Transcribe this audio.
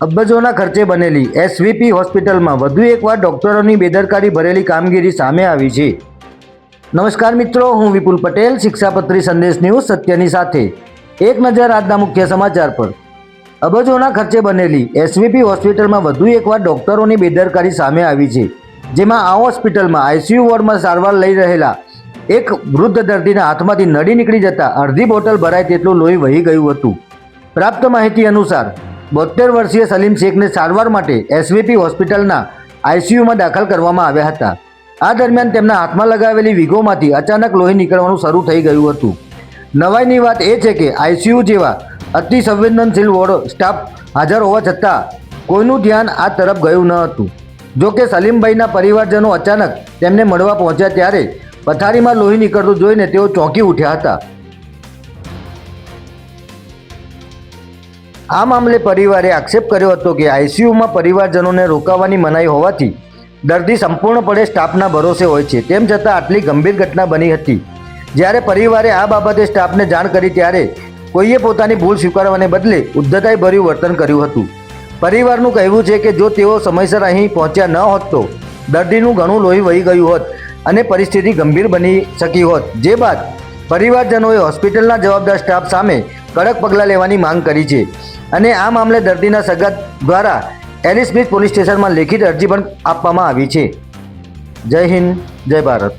અબજોના ખર્ચે બનેલી એસવીપી હોસ્પિટલમાં વધુ એકવાર ડોક્ટરોની બેદરકારી ભરેલી કામગીરી સામે આવી છે. નમસ્કાર મિત્રો, હું વિપુલ પટેલ, શિક્ષાપત્રી સંદેશ ન્યૂઝ સત્યની સાથે. એક નજર આજના મુખ્ય સમાચાર પર. અબજોના ખર્ચે બનેલી એસવીપી હોસ્પિટલમાં વધુ એકવાર ડોક્ટરોની બેદરકારી સામે આવી છે. જેમાં આ હોસ્પિટલમાં આઈસીયુ વોર્ડમાં સારવાર લઈ રહેલા એક વૃદ્ધ દર્દીના હાથમાંથી નળી નીકળી જતા અડધી બોટલ ભરાય તેટલું લોહી વહી ગયું હતું. પ્રાપ્ત માહિતી અનુસાર 72 વર્ષીય સલીમ શેખને સારવાર માટે એસવીપી હોસ્પિટલના આઈસીયુમાં દાખલ કરવામાં આવ્યા હતા. આ દરમિયાન તેમના હાથમાં લગાવેલી વિગોમાંથી અચાનક લોહી નીકળવાનું શરૂ થઈ ગયું હતું. નવાઈની વાત એ છે કે આઈસીયુ જેવા અતિ સંવેદનશીલ વોર્ડ સ્ટાફ હાજર હોવા છતાં કોઈનું ધ્યાન આ તરફ ગયું ન હતું. જો કે સલીમભાઈના પરિવારજનો અચાનક તેમને મળવા પહોંચ્યા ત્યારે પથારીમાં લોહી નીકળતું જોઈને તેઓ ચોંકી ઉઠ્યા હતા. આ મામલે પરિવારે આક્ષેપ કર્યો હતો કે આઈસીયુમાં પરિવારજનોને રોકાવાની મનાઈ હોવાથી દર્દી સંપૂર્ણપણે સ્ટાફના ભરોસે હોય છે. તેમ છતાં આટલી ગંભીર ઘટના બની હતી. જ્યારે પરિવારે આ બાબતે સ્ટાફને જાણ કરી ત્યારે કોઈએ પોતાની ભૂલ સ્વીકારવાને બદલે ઉદ્ધતાઈભર્યું વર્તન કર્યું હતું. પરિવારનું કહેવું છે કે જો તેઓ સમયસર અહીં પહોંચ્યા ન હોત તો દર્દીનું ઘણું લોહી વહી ગયું હોત અને પરિસ્થિતિ ગંભીર બની શકી હોત. જે બાદ પરિવારજનોએ હોસ્પિટલના જવાબદાર સ્ટાફ સામે કડક પગલાં લેવાની માંગ કરી છે અને આ મામલે દર્દીના સગા દ્વારા એલિસ બીચ પોલીસ સ્ટેશનમાં લેખિત અરજી પણ આપવામાં આવી છે. જય હિન્દ, જય ભારત.